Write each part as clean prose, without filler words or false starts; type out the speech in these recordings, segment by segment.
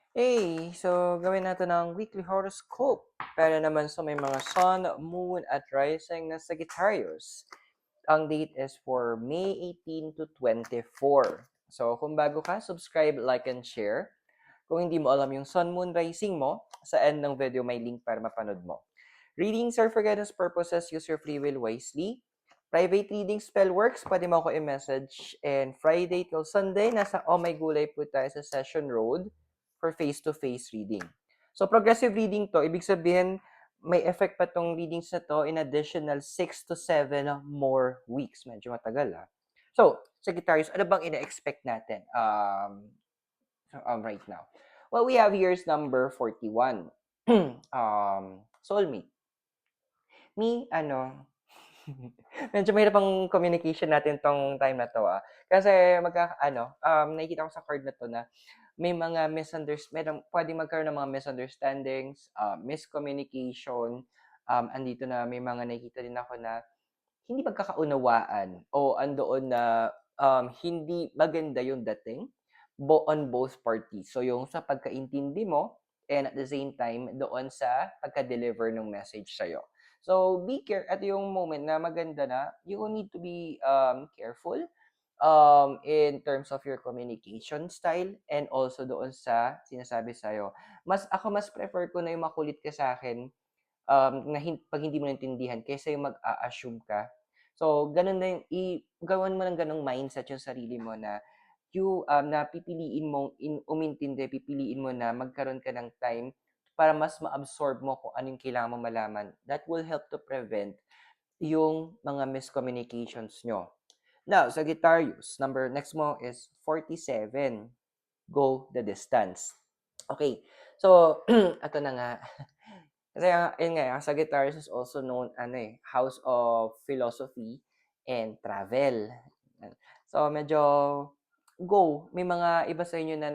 Hey, so gawin natin ang weekly horoscope. Para naman sa may mga sun, moon, at rising na Sagittarius. Ang date is for May 18 to 24. So kung bago ka, subscribe, like, and share. Kung hindi mo alam yung sun, moon, rising mo, sa end ng video may link para mapanood mo. Readings are for guidance purposes. Use your free will wisely. Private reading spell works, pwede mo ako i-message. And Friday till Sunday, nasa Oh My Gulay po tayo sa Session Road for face-to-face reading. So, progressive reading to, ibig sabihin, may effect pa tong readings na to in additional 6 to 7 more weeks. Medyo matagal, ah. So, Sagittarius, ano bang ina-expect natin right now? Well, we have year's number 41. Soulmate. Me, medyo mahirap ang communication natin tong time na 'to, ah. Kasi nakikita ko sa card na 'to na may mga merong puwedeng magkaroon ng mga misunderstandings, miscommunication, andito na may mga nakikita din ako na hindi pagkakaunawaan o andoon na, hindi maganda yung dating on both parties. So, yung sa pagkaintindi mo and at the same time doon sa pagka-deliver ng message sa'yo. So, at yung moment na maganda na, you need to be, careful, in terms of your communication style and also doon sa sinasabi sa'yo. Mas prefer ko na yung makulit ka sa'kin, na 'pag hindi mo naintindihan kaysa yung mag-a-assume ka. So, gano'n na yung gawan mo ng gano'ng mindset yung sarili mo na na pipiliin mong umintindi, pipiliin mo na magkaroon ka ng time para mas ma-absorb mo kung ano yung kailangan mong malaman. That will help to prevent yung mga miscommunications niyo. Now, Sagittarius, next mo is 47. Go the distance. Okay. So, eto na nga. Kasi yun nga, ang Sagittarius is also known, house of philosophy and travel. So, medyo may mga iba sa inyo na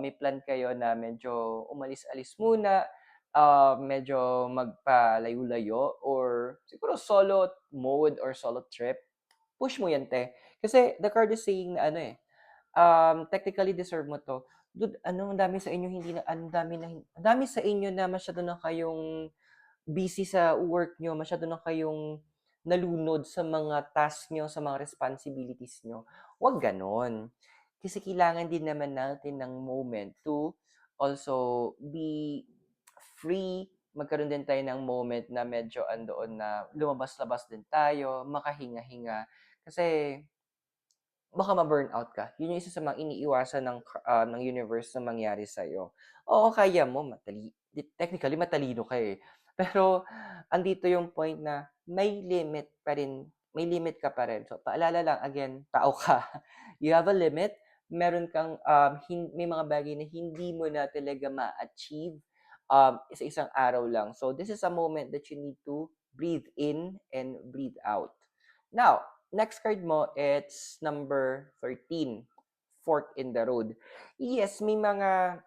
may plan kayo na medyo umalis-alis muna, medyo magpalayo-layo or siguro solo mode or solo trip. Push mo yan, te. Kasi the card is saying na technically deserve mo 'to. Dude, ang dami sa inyo hindi na ang dami sa inyo na masyado na kayong busy sa work niyo, masyado na kayong nalunod sa mga task niyo, sa mga responsibilities niyo. Huwag gano'n. Kasi kailangan din naman natin ng moment to also be free, magkaroon din tayo ng moment na medyo andoon na lumabas-labas din tayo, makahinga-hinga. Kasi baka ma-burnout ka. Yun yung isa sa mga iniiwasan ng universe na mangyari sa'yo. Oo, kaya mo, technically matalino ka eh. Pero andito yung point na may limit ka pa rin. So, paalala lang, again, tao ka. You have a limit. Meron kang, may mga bagay na hindi mo na talaga ma-achieve sa isang araw lang. So, this is a moment that you need to breathe in and breathe out. Now, next card mo, it's number 13, fork in the road. Yes, may mga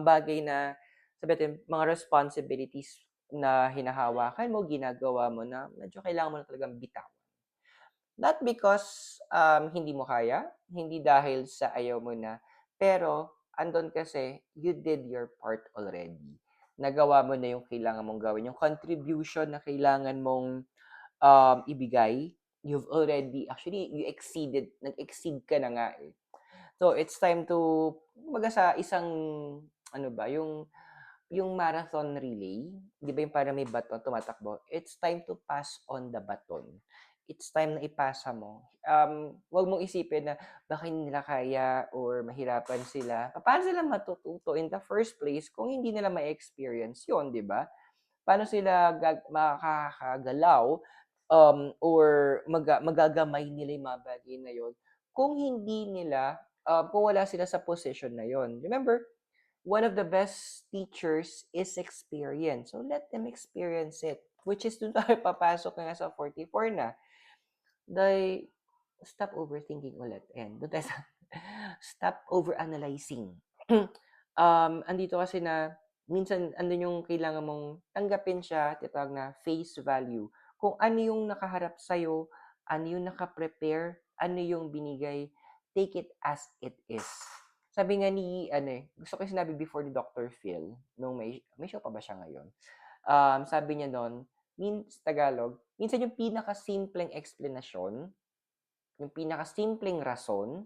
bagay na sabi natin, mga responsibilities na hinahawakan mo, ginagawa mo na medyo kailangan mo na talagang bitawan. Not because hindi mo kaya, hindi dahil sa ayaw mo na, pero andon kasi you did your part already. Nagawa mo na yung kailangan mong gawin, yung contribution na kailangan mong ibigay, nag-exceed ka na nga eh. So, it's time to, kumbaga sa isang, yung marathon relay, di ba yung parang may baton tumatakbo? It's time to pass on the baton. It's time na ipasa mo. Wag mong isipin na baka hindi nila kaya or mahirapan sila. Paano sila matututo in the first place kung hindi nila ma-experience yun, di ba? Paano sila makakagalaw, or magagamay nila yung mga bagay na yun kung hindi nila, kung wala sila sa position na yun. Remember, one of the best teachers is experience. So, let them experience it. Which is dun tayo papasok nga sa 44 na. Dahil, stop overthinking ulit. And dun tayo sa stop overanalyzing. Andito kasi na minsan andun yung kailangan mong tanggapin siya, tinatawag na face value. Kung ano yung nakaharap sa'yo, ano yung naka-prepare, ano yung binigay, take it as it is. Sabi nga ni ano, gusto ko yung sinabi before ni Dr. Phil nung may show pa ba siya ngayon? Sabi niya nun, Tagalog, minsan yung pinakasimpleng eksplanasyon, yung pinakasimpleng rason,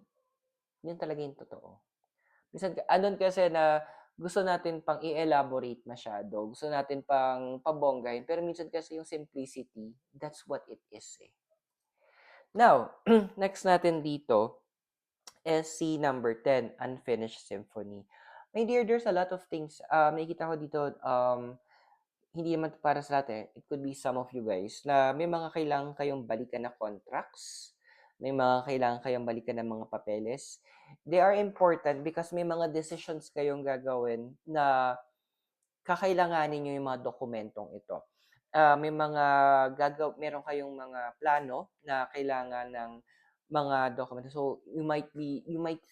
yun talaga yung totoo. Minsan andun kasi na gusto natin pang i-elaborate masyado, gusto natin pang pabonggahin, pero minsan kasi yung simplicity, that's what it is eh. Now, next natin dito is si number 10, Unfinished Symphony. My dear, there's a lot of things. Nakikita ko dito, hindi naman para sa lahat eh. It could be some of you guys na may mga kailangan kayong balikan na contracts, may mga kailangan kayong balikan ng mga papeles. They are important because may mga decisions kayong gagawin na kakailanganin nyo yung mga dokumentong ito. May mga meron kayong mga plano na kailangan ng mga dokumento. So, you might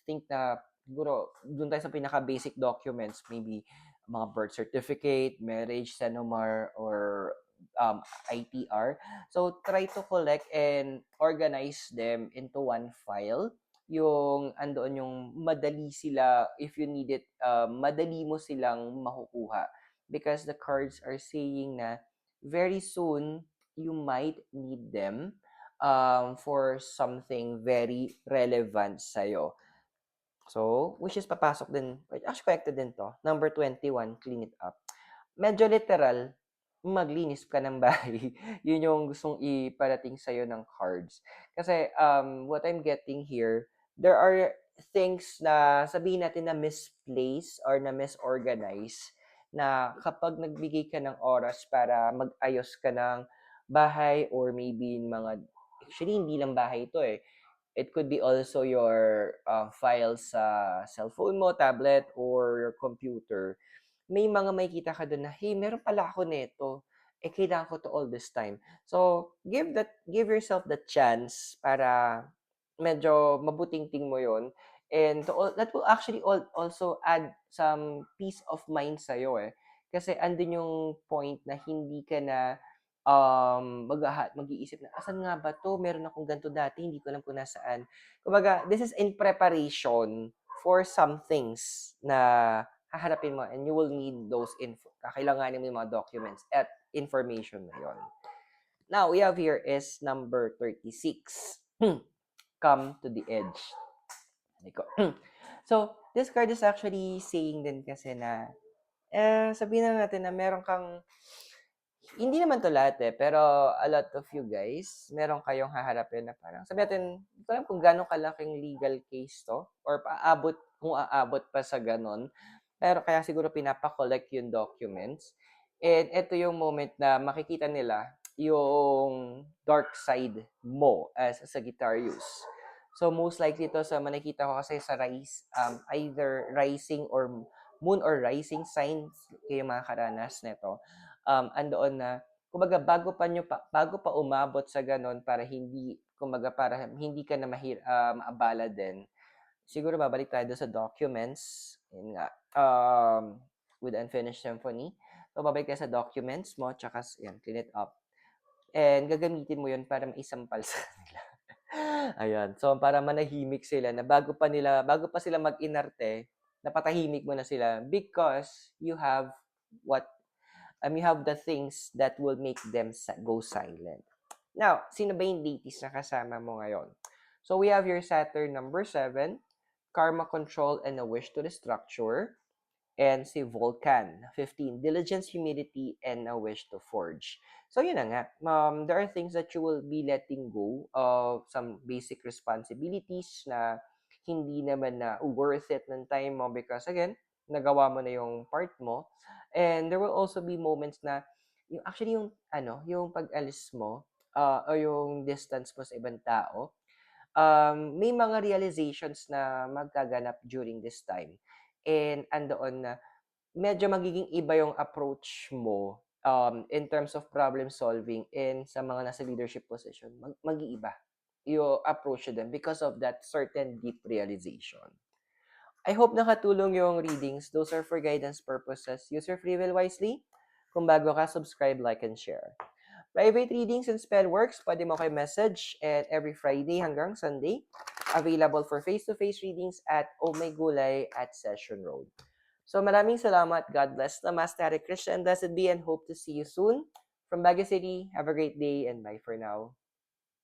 think na siguro doon tayo sa pinaka basic documents, maybe mga birth certificate, marriage, senomar, or ITR. So, try to collect and organize them into one file. Yung andoon yung madali sila, if you need it, madali mo silang makukuha. Because the cards are saying na very soon, you might need them for something very relevant sa'yo. So, which is papasok din, actually connected din to. Number 21, clean it up. Medyo literal, maglinis ka ng bahay. Yun yung gustong iparating sa'yo ng cards. Kasi, what I'm getting here, there are things na sabihin natin na misplaced or na misorganized na kapag nagbigay ka ng oras para mag-ayos ka ng bahay or maybe mga, actually hindi lang bahay ito eh, it could be also your files sa cellphone mo, tablet, or your computer. May mga makikita ka doon na, hey, meron pala ako nito. Eh, kailangan ko to all this time. So, give yourself the chance para medyo mabuting-ting mo yon. And that will actually also add some peace of mind sa'yo eh. Kasi andun yung point na hindi ka na mag-iisip na, asan nga ba to? Meron akong ganito dati, hindi ko alam kung nasaan. Kumbaga, this is in preparation for some things na haharapin mo and you will need those kakailanganin mo yung mga documents at information na yon. Now, we have here is number 36. Come to the edge. So, this card is actually saying din kasi na, sabihin na natin na meron kang hindi naman to lahat eh, pero a lot of you guys, meron kayong haharapin na parang, sabi natin, hindi ko alam kung gano'ng kalaking legal case to, or kung aabot pa sa ganon, pero kaya siguro pinapakollect yung documents. And ito yung moment na makikita nila yung dark side mo as a Sagittarius. So most likely to sa nakita ko kasi sa either rising or moon or rising signs kayo mga karanas nito. Andoon na kumbaga bago pa umabot sa ganon para hindi ka na maabala din. Siguro babalik tayo sa documents. Yun nga. With Unfinished Symphony. So babalik tayo sa documents mo tsaka yan, clean it up. And gagamitin mo yun para maisampal sa kanila. Ayan. So para manahimik sila na bago pa sila mag-inarte, napatahimik mo na sila because you have you have the things that will make them go silent. Now, sino ba yung deities na kasama mo ngayon? So, we have your Saturn number 7, Karma Control and a Wish to Restructure, and si Vulcan, 15, Diligence, Humility, and a Wish to Forge. So, yun na nga. There are things that you will be letting go of some basic responsibilities na hindi naman na worth it ng time mo because, again, nagawa mo na yung part mo. And there will also be moments na yung pag-alis mo o yung distance mo sa ibang tao, may mga realizations na magkaganap during this time. And andoon na medyo magiging iba yung approach mo in terms of problem solving and sa mga nasa leadership position. Mag-iiba yung approach to them because of that certain deep realization. I hope nakatulong yung readings. Those are for guidance purposes. Use your free will wisely. Kung bago ka, subscribe, like, and share. Private readings and spell works, pwede mo kayo message at every Friday hanggang Sunday. Available for face-to-face readings at Oh My Gulay at Session Road. So maraming salamat. God bless. Namaste, Hare Krishna, and blessed be, and hope to see you soon. From Baguio City, have a great day and bye for now.